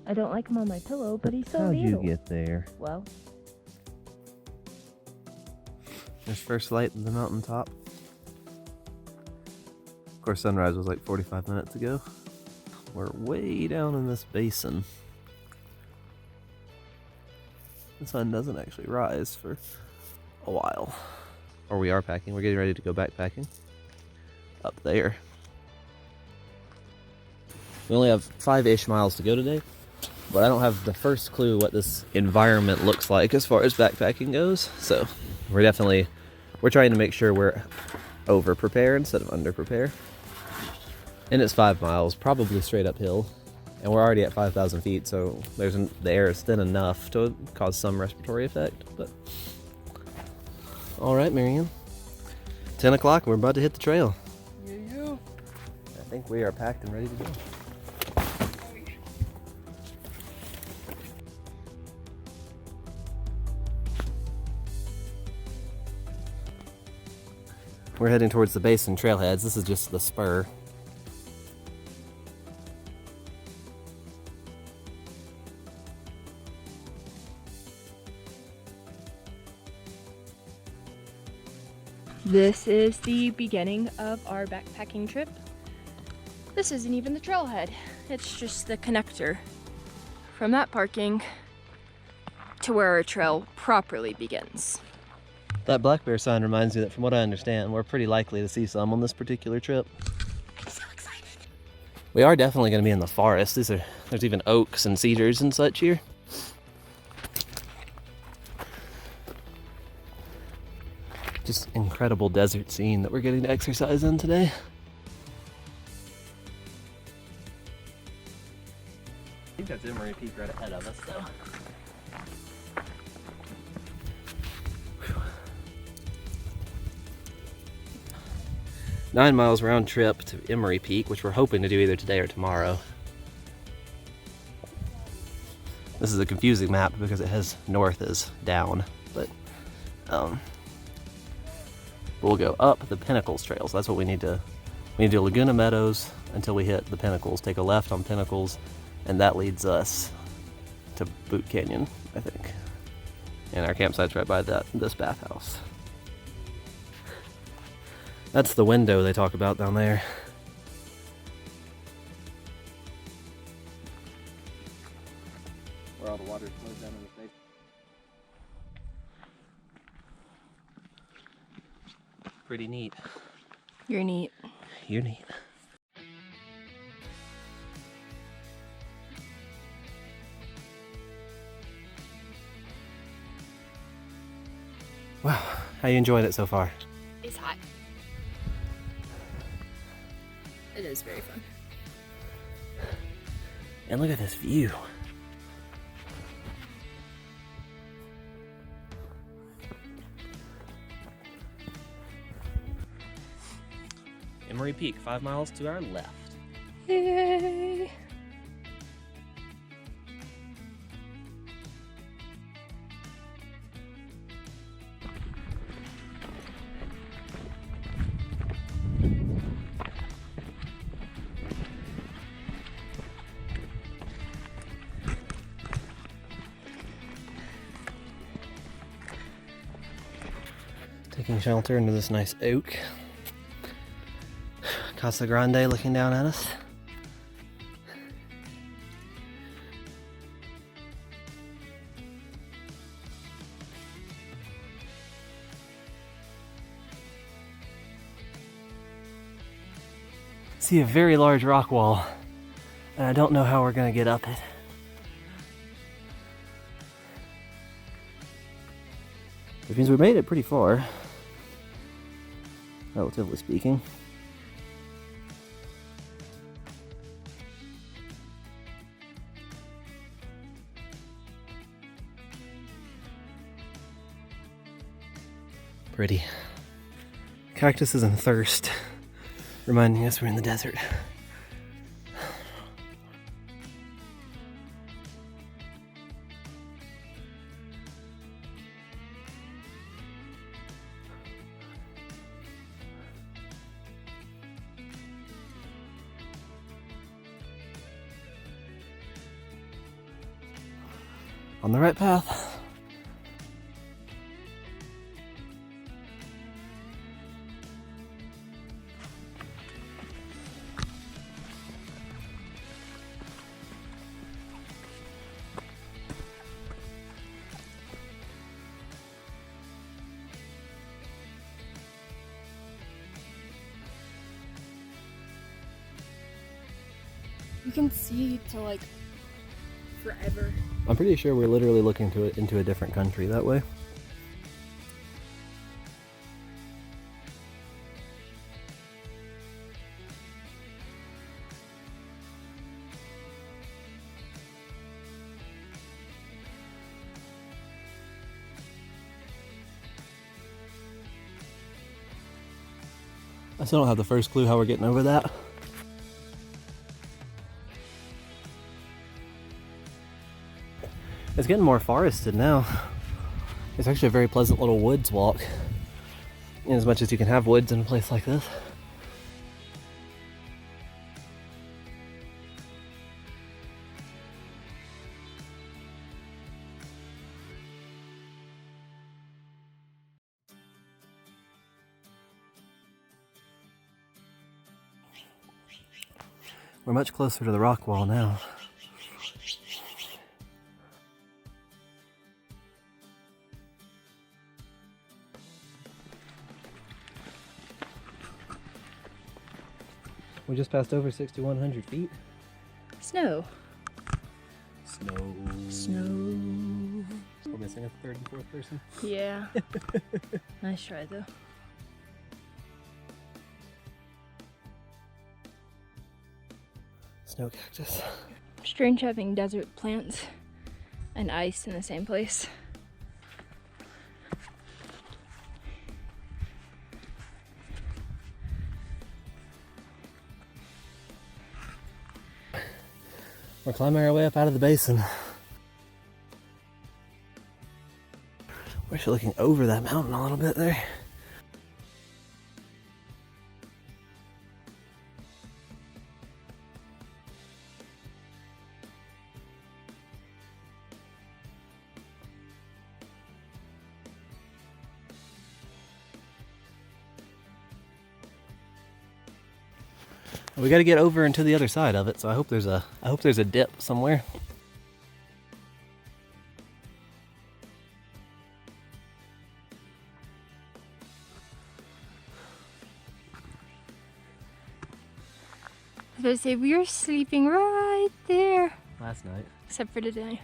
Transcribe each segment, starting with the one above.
I don't like him on my pillow, but he's so How'd little. you get there? Well, There's first light at the mountaintop. Of course, sunrise was like 45 minutes ago. We're way down in this basin. The sun doesn't actually rise for a while. Or we are packing. We're getting ready to go backpacking up there. We only have 5-ish miles to go today, but I don't have the first clue what this environment looks like as far as backpacking goes. So we're trying to make sure we're over prepare instead of under prepare. And it's 5 miles, probably straight uphill. And we're already at 5,000 feet, so the air is thin enough to cause some respiratory effect. But all right, Marianne. 10 o'clock, we're about to hit the trail. Yeah. I think we are packed and ready to go. We're heading towards the basin trailheads. This is just the spur. this is the beginning of our backpacking trip. This isn't even the trailhead. It's just the connector from that parking to where our trail properly begins. That black bear sign reminds me that, from what I understand, we're pretty likely to see some on this particular trip. I'm so excited. We are definitely going to be in the forest. There's even oaks and cedars and such here. Just incredible desert scene that we're getting to exercise in today. I think that's Emery Peak right ahead of us, though. 9 miles round trip to Emery Peak, which we're hoping to do either today or tomorrow. This is a confusing map because it has north is down, but we'll go up the Pinnacles trails. That's what we need to do Laguna Meadows until we hit the Pinnacles. Take a left on Pinnacles, and that leads us to Boot Canyon, I think. And our campsite's right by this bathhouse. That's the window they talk about down there. Where all the water flows down in the face. Pretty neat. You're neat. You're neat. Wow, how you enjoying it so far? It's hot. It is very fun. And look at this view. Emery Peak, 5 miles to our left. Yay! Taking shelter into this nice oak. Casa Grande looking down at us. See a very large rock wall, and I don't know how we're gonna get up it. Which means we made it pretty far, relatively speaking. Pretty. Cactuses and thirst, reminding us we're in the desert. on the right path. You can see to like forever. I'm pretty sure we're literally looking into a different country that way. I still don't have the first clue how we're getting over that. It's getting more forested now. It's actually a very pleasant little woods walk, in as much as you can have woods in a place like this. We're much closer to the rock wall now. We just passed over 6,100 feet. Snow. Snow. Snow. We're missing a third and fourth person. Yeah. Nice try though. Snow cactus. Strange having desert plants and ice in the same place. We're climbing our way up out of the basin. We're actually looking over that mountain a little bit there. We got to get over into the other side of it, so I hope there's a dip somewhere. I was about to say, we were sleeping right there. Last night. Except for today.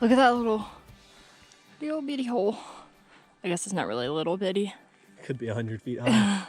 Look at that little bitty hole. I guess it's not really a little bitty. Could be 100 feet high.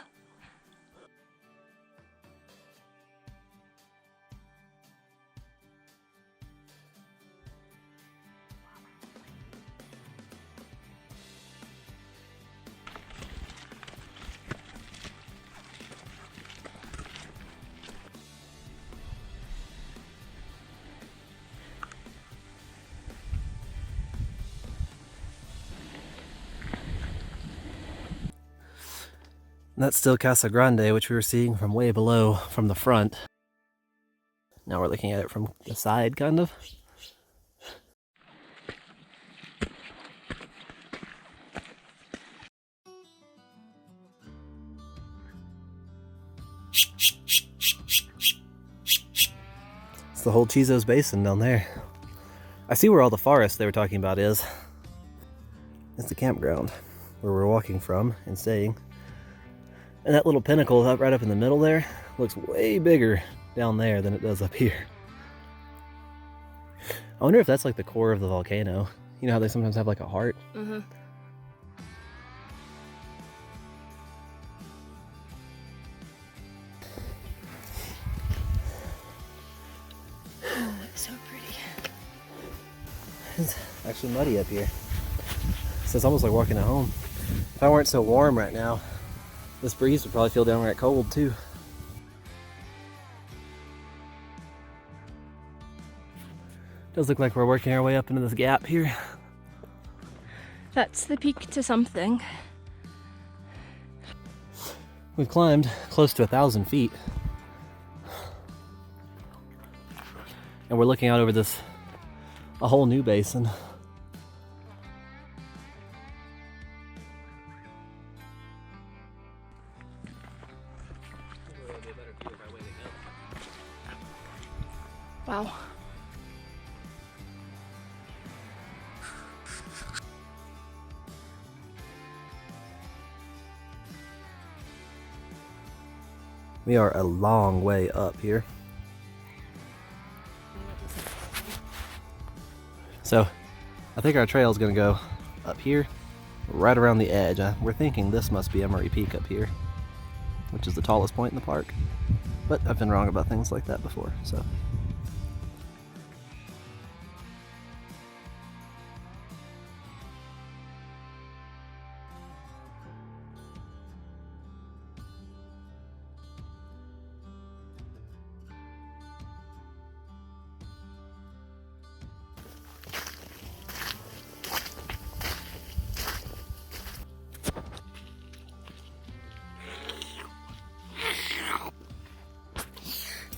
And that's still Casa Grande, which we were seeing from way below from the front. Now we're looking at it from the side, kind of. It's the whole Chisos Basin down there. I see where all the forest they were talking about is. It's the campground where we're walking from and staying. And that little pinnacle up right up in the middle there looks way bigger down there than it does up here. I wonder if that's like the core of the volcano. You know how they sometimes have like a heart? Mm-hmm. Oh, it's so pretty. It's actually muddy up here. So it's almost like walking at home. If I weren't so warm right now, this breeze would probably feel downright cold too. Does look like we're working our way up into this gap here. That's the peak to something. We've climbed close to 1,000 feet. And we're looking out over this a whole new basin. Wow. We are a long way up here. So, I think our trail is going to go up here, right around the edge. We're thinking this must be Emery Peak up here, which is the tallest point in the park. But I've been wrong about things like that before, so.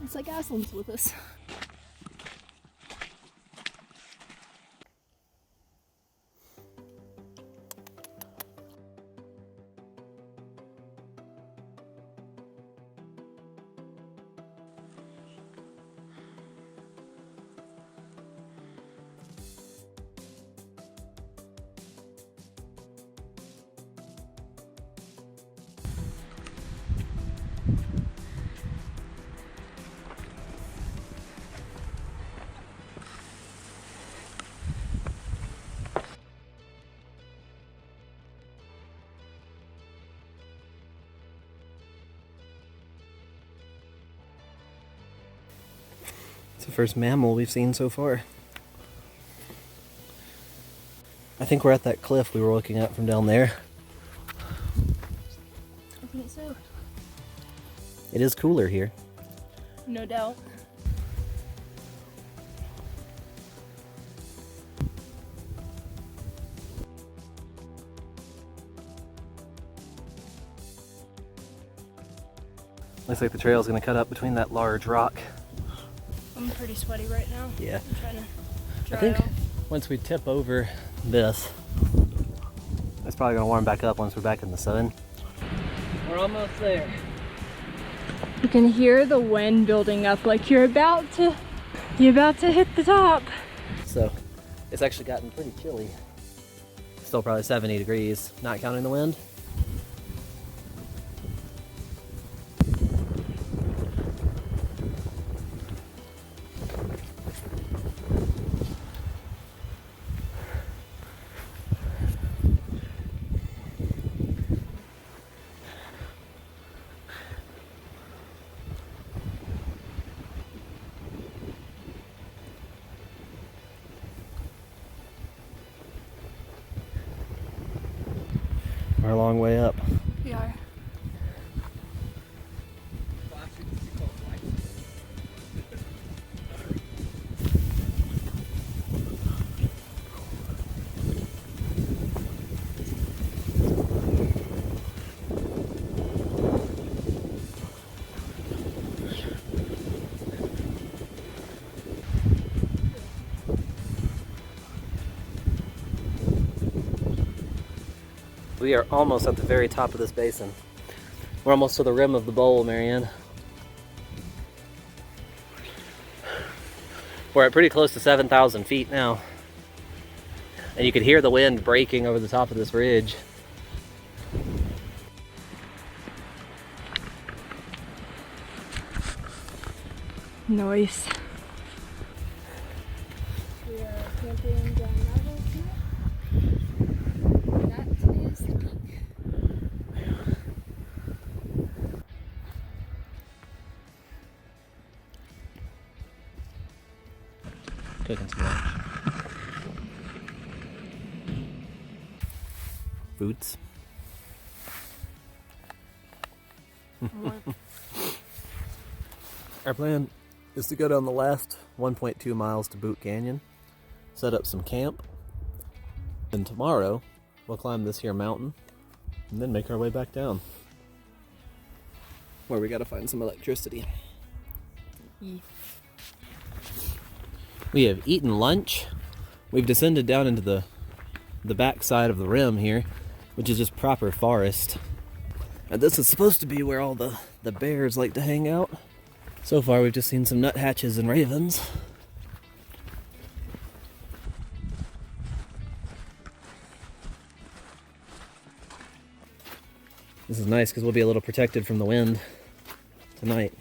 It's like Aslan's with us. It's the first mammal we've seen so far. I think we're at that cliff we were looking at from down there. I think so. It is cooler here. No doubt. Looks like the trail's gonna cut up between that large rock. I'm pretty sweaty right now. Yeah. I'm trying to dry I think off. once we tip over this, it's probably gonna warm back up once we're back in the sun. We're almost there. You can hear the wind building up, like you're about to hit the top. So it's actually gotten pretty chilly. Still probably 70 degrees, not counting the wind. We're a long way up. We are. We are almost at the very top of this basin. We're almost to the rim of the bowl, Marianne. We're at pretty close to 7,000 feet now. And you could hear the wind breaking over the top of this ridge. Nice. We are camping down Agave tonight. That is the peak. Cooking some lunch. Boots. Our plan is to go down the last 1.2 miles to Boot Canyon, set up some camp, and tomorrow we'll climb this here mountain and then make our way back down, where we gotta find some electricity. We have eaten lunch We've descended down into the back side of the rim here, which is just proper forest. And this is supposed to be where all the bears like to hang out. So far we've just seen some nuthatches and ravens. This is nice because we'll be a little protected from the wind tonight.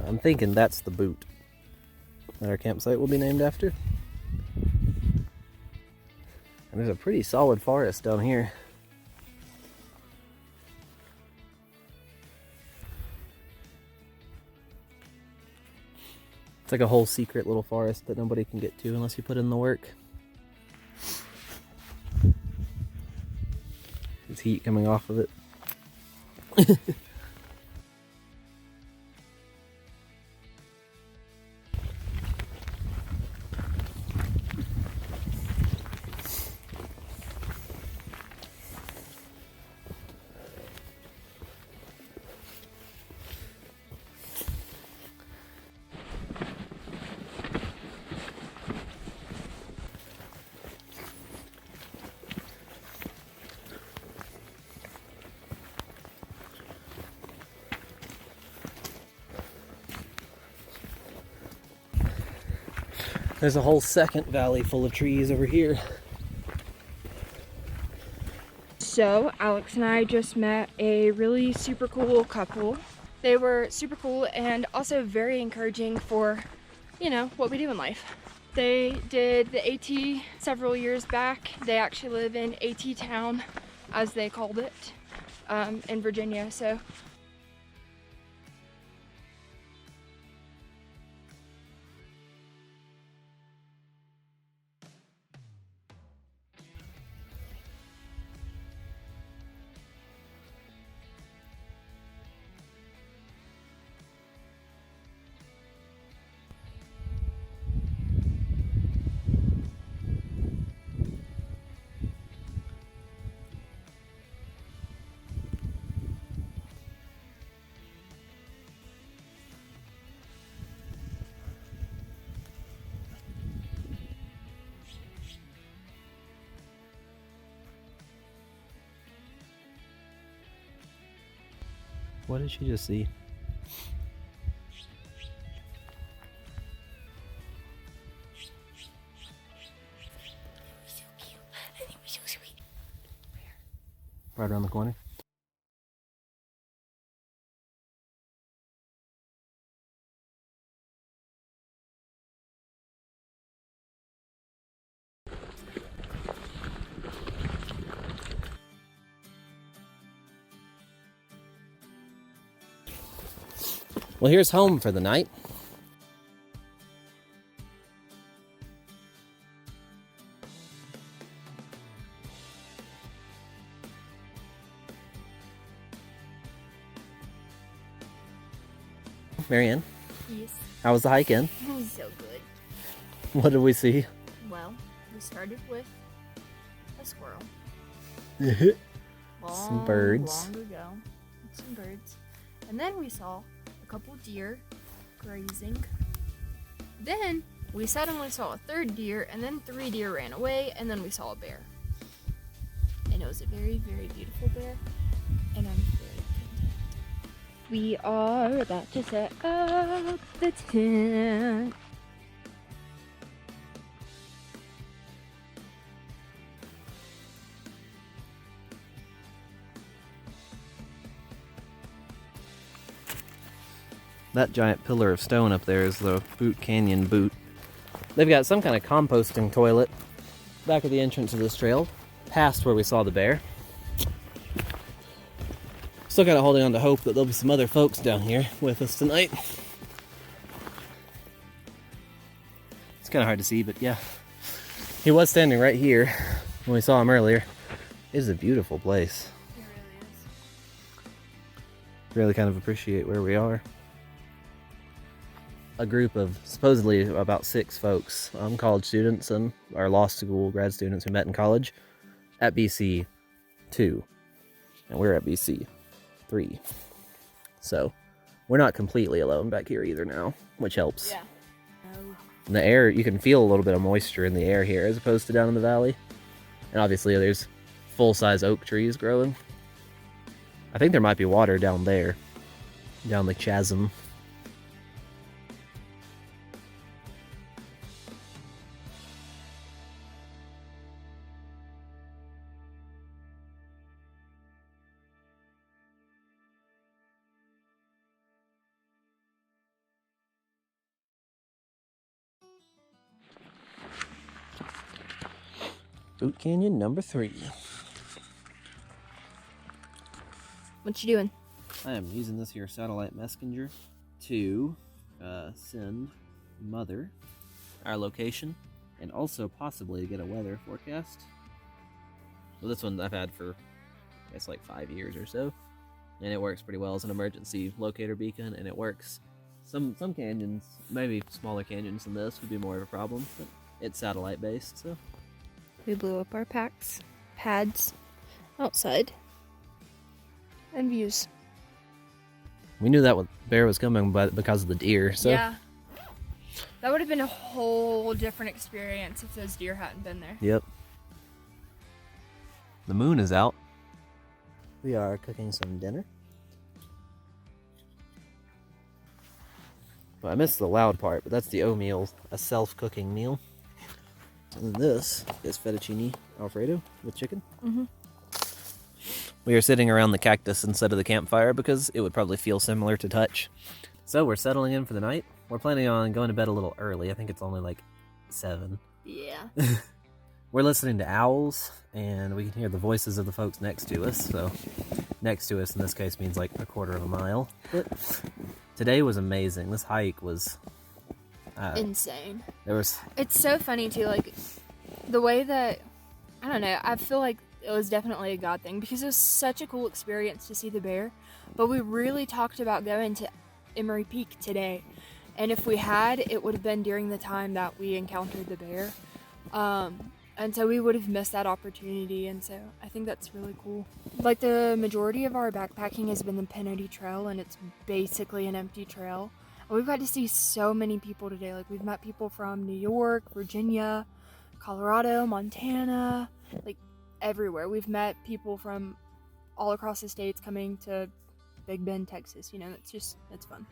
I'm thinking that's the boot that our campsite will be named after. And there's a pretty solid forest down here. It's like a whole secret little forest that nobody can get to unless you put in the work. There's heat coming off of it. There's a whole second valley full of trees over here. So Alex and I just met a really super cool couple. They were super cool and also very encouraging for, you know, what we do in life. They did the AT several years back. They actually live in AT Town, as they called it, in Virginia. So What did she just see? Right around the corner. Well, here's home for the night. Marianne, Yes. how was the hike in? It was so good. What did we see? Well, we started with a squirrel. Some birds. Long ago. Some birds. And then we saw a couple deer grazing. Then we suddenly saw a third deer, and then 3 deer ran away, and then we saw a bear. And it was a very, very beautiful bear. And I'm very content. we are about to set up the tent. That giant pillar of stone up there is the Boot Canyon boot. They've got some kind of composting toilet back at the entrance of this trail, past where we saw the bear. Still kind of holding on to hope that there'll be some other folks down here with us tonight. It's kind of hard to see, but yeah. He was standing right here when we saw him earlier. It is a beautiful place. It really is. Really kind of appreciate where we are. A group of supposedly about 6 folks, college students and our law school grad students who met in college at BC 2, and we're at BC 3. So we're not completely alone back here either now, which helps. Yeah. Oh. And the air, you can feel a little bit of moisture in the air here as opposed to down in the valley. And obviously there's full-size oak trees growing. I think there might be water down there, down the chasm. Boot Canyon number 3. What you doing? I am using this here satellite messenger to send Mother our location and also possibly get a weather forecast. Well, this one I've had for, I guess, like 5 years or so, and it works pretty well as an emergency locator beacon, and it works. Some canyons, maybe smaller canyons than this, would be more of a problem, but it's satellite based, so. We blew up our pads outside. And views. We knew that bear was coming because of the deer, so. Yeah. That would have been a whole different experience if those deer hadn't been there. Yep. The moon is out. We are cooking some dinner. Well, I missed the loud part, but that's the O meal, a self-cooking meal. And this is fettuccine alfredo with chicken. Mm-hmm. We are sitting around the cactus instead of the campfire because it would probably feel similar to touch. So we're settling in for the night. We're planning on going to bed a little early. I think it's only like 7. Yeah. We're listening to owls, and we can hear the voices of the folks next to us. So next to us in this case means like a quarter of a mile. But today was amazing. This hike was insane. It's so funny too, like the way that, I don't know, I feel like it was definitely a God thing because it was such a cool experience to see the bear, but we really talked about going to Emery Peak today, and if we had, it would have been during the time that we encountered the bear, and so we would have missed that opportunity, and so I think that's really cool. Like the majority of our backpacking has been the Pinnacles Trail, and it's basically an empty trail. We've got to see so many people today. Like, we've met people from New York, Virginia, Colorado, Montana, like everywhere. We've met people from all across the states coming to Big Bend, Texas. You know, it's fun.